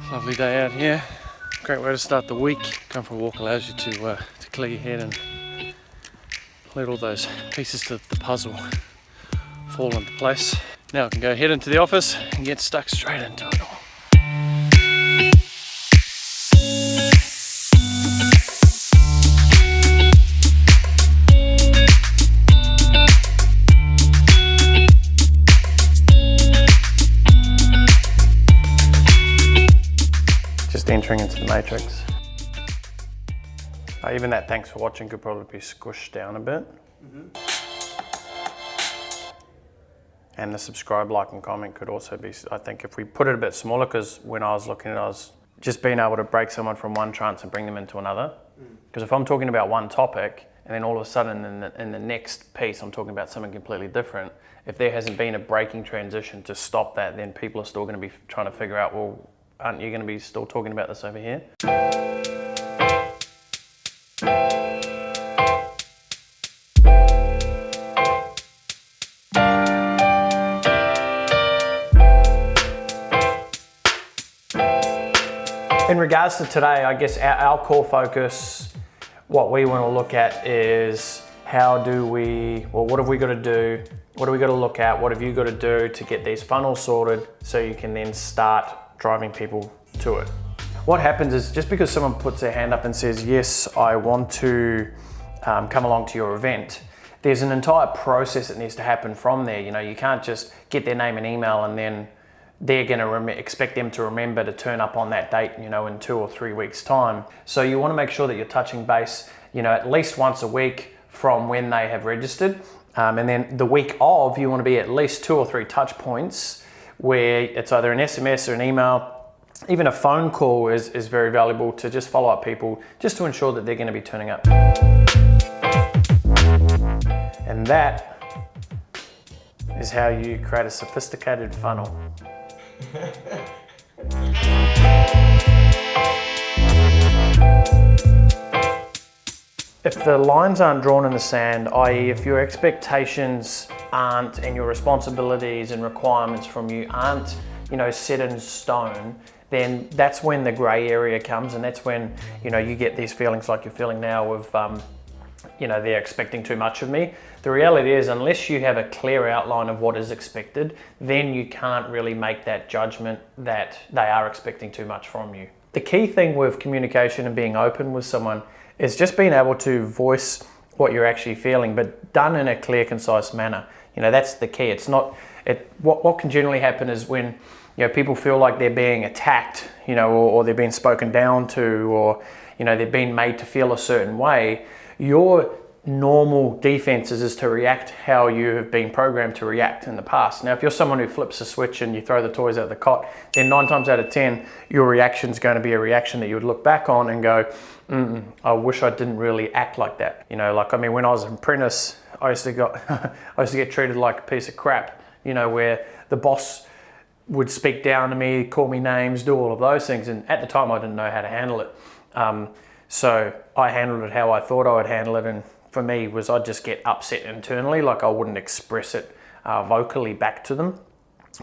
Lovely day out here. Great way to start the week. Going for a walk allows you to clear your head and let all those pieces to the puzzle fall into place. Now I can go head into the office and get stuck straight into it all. Just entering into the matrix. Even that thanks for watching could probably be squished down a bit. And the subscribe, like and comment could also be, I think if we put it a bit smaller, because when I was looking at it, I was just being able to break someone from one trance and bring them into another. Because if I'm talking about one topic and then all of a sudden in the next piece I'm talking about something completely different, if there hasn't been a breaking transition to stop that, then people are still going to be trying to figure out, well, aren't you going to be still talking about this over here? In regards to today, I guess our core focus, what we want to look at is what have we got to do? What do we got to look at? What have you got to do to get these funnels sorted so you can then start driving people to it? What happens is just because someone puts their hand up and says, yes, I want to come along to your event, there's an entire process that needs to happen from there. You know, you can't just get their name and email and then they're going to expect them to remember to turn up on that date, you know, in 2 or 3 weeks time. So you want to make sure that you're touching base, you know, at least once a week from when they have registered. And then the week of, you want to be at least 2 or 3 touch points where it's either an SMS or an email. Even a phone call is very valuable to just follow up people, just to ensure that they're going to be turning up. And that is how you create a sophisticated funnel. If the lines aren't drawn in the sand, i.e. if your expectations aren't and your responsibilities and requirements from you aren't, you know, set in stone, then that's when the gray area comes, and that's when, you know, you get these feelings like you're feeling now of, you know, they're expecting too much of me. The reality is, unless you have a clear outline of what is expected, then you can't really make that judgment that they are expecting too much from you. The key thing with communication and being open with someone is just being able to voice what you're actually feeling, but done in a clear, concise manner. You know, that's the key. It's not, what can generally happen is when, you know, people feel like they're being attacked, you know, or they're being spoken down to, or, you know, they're being made to feel a certain way. Your normal defenses is to react how you have been programmed to react in the past. Now, if you're someone who flips a switch and you throw the toys out the cot, then 9 times out of 10, your reaction is going to be a reaction that you would look back on and go, I wish I didn't really act like that. You know, like, I mean, when I was an apprentice, I used to get treated like a piece of crap, you know, where the boss would speak down to me, call me names, do all of those things. And at the time, I didn't know how to handle it. So I handled it how I thought I would handle it. And for me was I'd just get upset internally, like I wouldn't express it vocally back to them.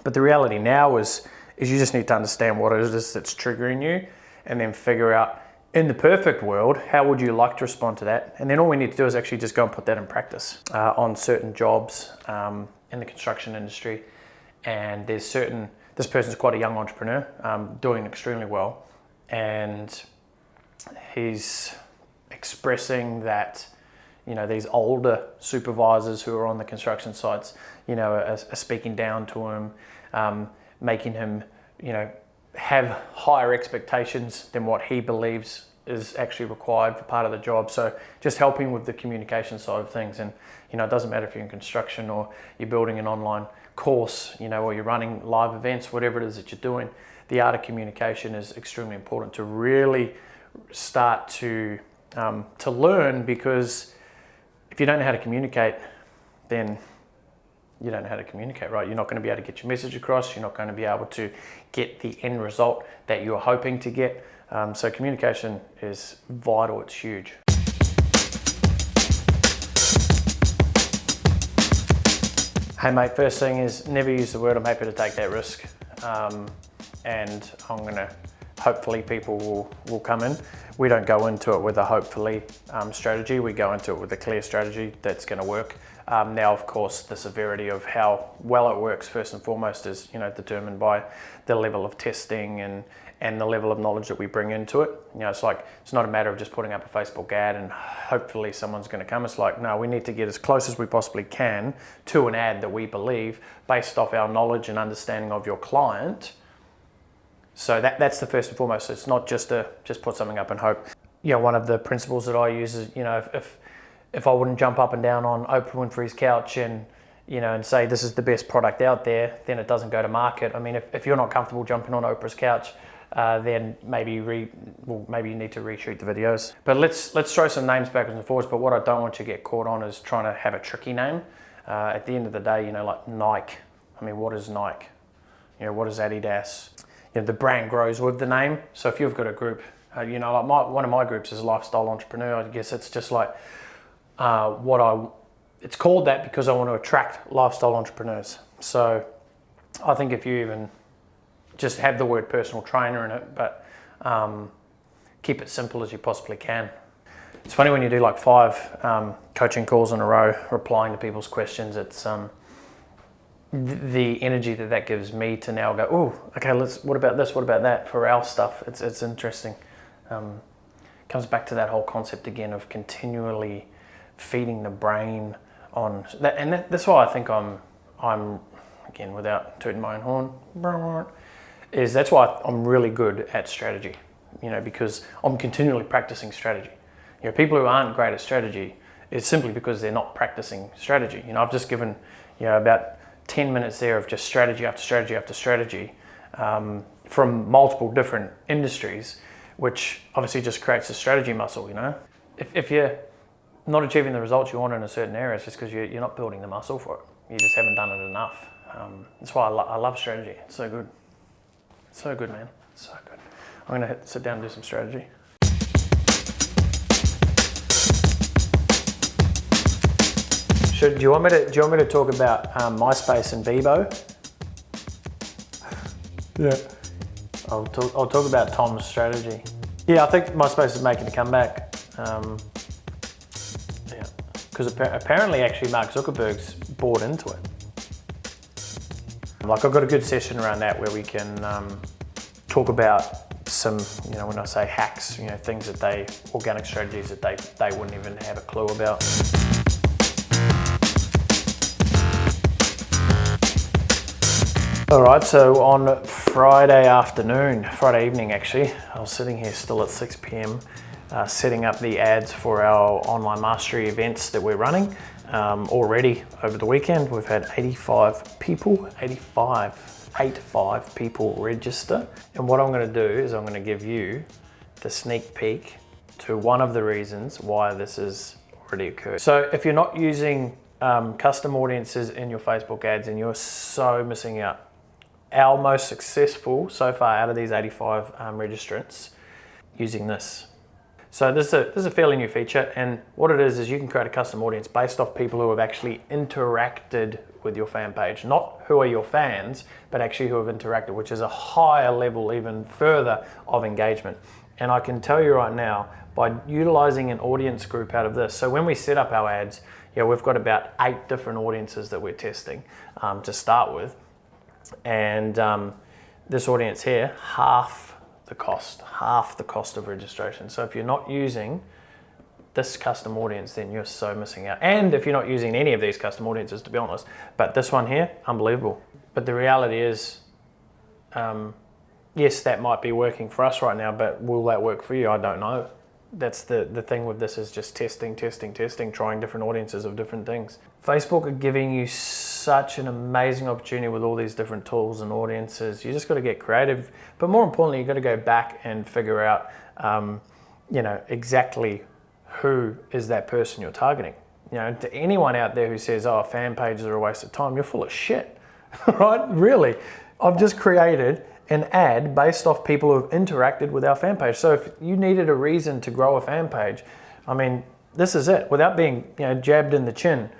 But the reality now is you just need to understand what it is that's triggering you, and then figure out, in the perfect world, how would you like to respond to that? And then all we need to do is actually just go and put that in practice on certain jobs in the construction industry. And this person's quite a young entrepreneur, doing extremely well. And he's expressing that, you know, these older supervisors who are on the construction sites, you know, are speaking down to him, making him, you know, have higher expectations than what he believes is actually required for part of the job. So just helping with the communication side of things. And, you know, it doesn't matter if you're in construction or you're building an online course, you know, or you're running live events, whatever it is that you're doing, the art of communication is extremely important to really start to learn, because if you don't know how to communicate, then you don't know how to communicate, right? You're not going to be able to get your message across. You're not going to be able to get the end result that you're hoping to get. So communication is vital. It's huge. Hey mate, first thing is never use the word "I'm happy to take that risk," and I'm gonna hopefully people will come in. We don't go into it with a hopefully strategy. We go into it with a clear strategy that's going to work. Now, of course, the severity of how well it works, first and foremost, is determined by the level of testing and the level of knowledge that we bring into it. It's not a matter of just putting up a Facebook ad and hopefully someone's going to come. It's like, no, we need to get as close as we possibly can to an ad that we believe, based off our knowledge and understanding of your client. So that's the first and foremost. It's not just put something up and hope. One of the principles that I use is, if I wouldn't jump up and down on Oprah Winfrey's couch and say this is the best product out there, then it doesn't go to market. I mean, if you're not comfortable jumping on Oprah's couch, then maybe you need to reshoot the videos. But let's throw some names backwards and forwards. But what I don't want you to get caught on is trying to have a tricky name. At the end of the day, like Nike. I mean, what is Nike? What is Adidas? The brand grows with the name. So if you've got a group, like one of my groups is Lifestyle Entrepreneur. I guess it's just like it's called that because I want to attract lifestyle entrepreneurs. So I think if you even just have the word personal trainer in it, but keep it simple as you possibly can. It's funny when you do like 5 coaching calls in a row, replying to people's questions. It's the energy that gives me to now go, oh, okay, what about this? What about that? For our stuff, it's interesting. Comes back to that whole concept again of continually feeding the brain on that, and that's why I think I'm again, without tooting my own horn, that's why I'm really good at strategy, because I'm continually practicing strategy. People who aren't great at strategy, it's simply because they're not practicing strategy. I've just given about 10 minutes there of just strategy after strategy after strategy from multiple different industries, which obviously just creates a strategy muscle. If you're not achieving the results you want in a certain area, it's just because you're not building the muscle for it. You just haven't done it enough. That's why I love strategy. It's so good. So good, man. So good. I'm going to sit down and do some strategy. Do you want me to talk about MySpace and Bebo? Yeah. I'll talk about Tom's strategy. Yeah, I think MySpace is making a comeback. Because apparently actually Mark Zuckerberg's bought into it. I've got a good session around that where we can talk about some, when I say hacks, things organic strategies that they wouldn't even have a clue about. All right, so on Friday evening actually, I was sitting here still at 6 p.m. Setting up the ads for our online mastery events that we're running. Already over the weekend, we've had 85 people register. And what I'm going to do is I'm going to give you the sneak peek to one of the reasons why this has already occurred. So if you're not using custom audiences in your Facebook ads, and you're so missing out. Our most successful so far out of these 85 registrants using this. So this is a fairly new feature, and what it is you can create a custom audience based off people who have actually interacted with your fan page. Not who are your fans, but actually who have interacted, which is a higher level, even further, of engagement. And I can tell you right now, by utilizing an audience group out of this, so when we set up our ads, we've got about 8 different audiences that we're testing to start with. And this audience here, half the cost of registration. So if you're not using this custom audience, then you're so missing out. And if you're not using any of these custom audiences, to be honest, but this one here, unbelievable. But the reality is, yes, that might be working for us right now, but will that work for you? I don't know. That's the thing with this, is just testing, trying different audiences of different things. Facebook are giving you such an amazing opportunity with all these different tools and audiences. You just got to get creative, but more importantly, you got to go back and figure out, exactly who is that person you're targeting. To anyone out there who says, "Oh, fan pages are a waste of time," you're full of shit, right? Really, I've just created an ad based off people who have interacted with our fan page. So if you needed a reason to grow a fan page, I mean, this is it, without being jabbed in the chin,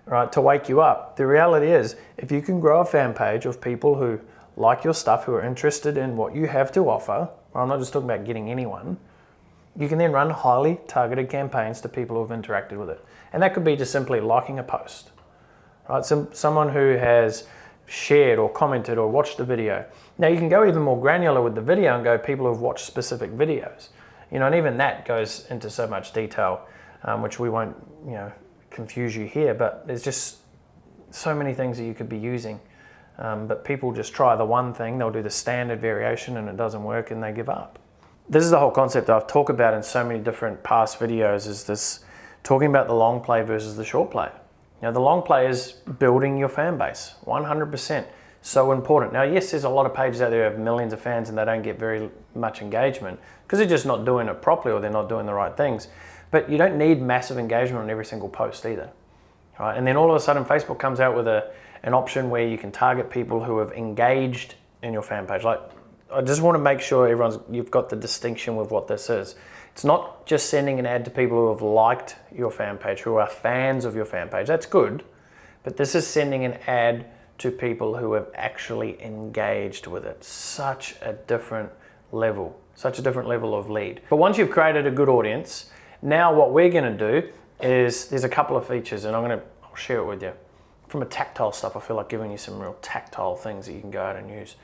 right, to wake you up. The reality is, if you can grow a fan page of people who like your stuff, who are interested in what you have to offer, I'm not just talking about getting anyone, you can then run highly targeted campaigns to people who have interacted with it. And that could be just simply liking a post, right? Someone who has shared or commented or watched a video. Now you can go even more granular with the video and go people who've watched specific videos, and even that goes into so much detail, which we won't, confuse you here, but there's just so many things that you could be using. But people just try the one thing, they'll do the standard variation and it doesn't work and they give up. This is the whole concept that I've talked about in so many different past videos, is this talking about the long play versus the short play. The long play is building your fan base, 100%, so important. Now, yes, there's a lot of pages out there that have millions of fans and they don't get very much engagement because they're just not doing it properly or they're not doing the right things. But you don't need massive engagement on every single post either, right? And then all of a sudden Facebook comes out with an option where you can target people who have engaged in your fan page. Like, I just want to make sure you've got the distinction with what this is. It's not just sending an ad to people who have liked your fan page, who are fans of your fan page. That's good, but this is sending an ad to people who have actually engaged with it. Such a different level of lead. But once you've created a good audience, now what we're going to do is, there's a couple of features, and I'll share it with you. From a tactile stuff, I feel like giving you some real tactile things that you can go out and use.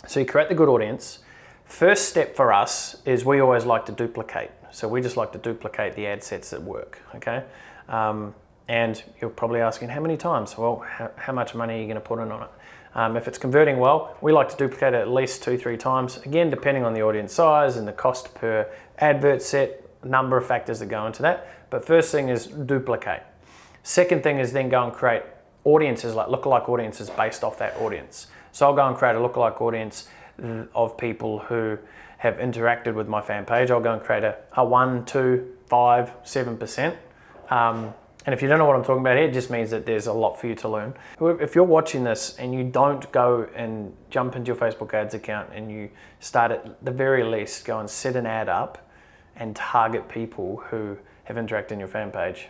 So you create the good audience. First step for us is we always like to duplicate. So we just like to duplicate the ad sets that work, okay? And you're probably asking, how many times? Well, how much money are you going to put in on it? If it's converting well, we like to duplicate it at least 2-3 times. Again, depending on the audience size and the cost per advert set, number of factors that go into that. But first thing is duplicate. Second thing is then go and create audiences, like lookalike audiences based off that audience. So I'll go and create a lookalike audience of people who have interacted with my fan page. I'll go and create a 1, 2, 5, 7%. And if you don't know what I'm talking about here, it just means that there's a lot for you to learn. If you're watching this and you don't go and jump into your Facebook ads account and you start at the very least, go and set an ad up and target people who have interacted in your fan page,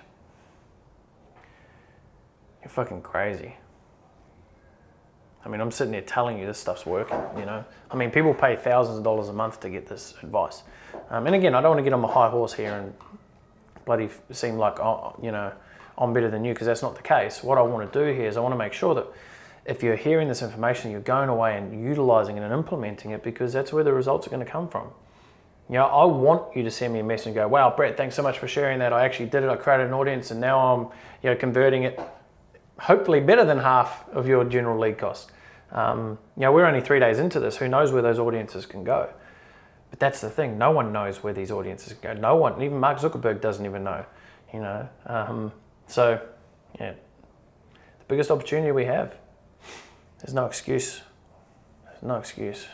you're fucking crazy. I mean, I'm sitting there telling you this stuff's working, I mean, people pay thousands of dollars a month to get this advice. And again, I don't want to get on my high horse here and bloody seem like, I'm better than you, because that's not the case. What I want to do here is I want to make sure that if you're hearing this information, you're going away and utilizing it and implementing it, because that's where the results are going to come from. I want you to send me a message and go, wow, Brett, thanks so much for sharing that. I actually did it. I created an audience and now I'm converting it hopefully better than half of your general lead cost. We're only 3 days into this. Who knows where those audiences can go? But that's the thing. No one knows where these audiences can go. No one, even Mark Zuckerberg doesn't even know, So, the biggest opportunity we have. There's no excuse. There's no excuse.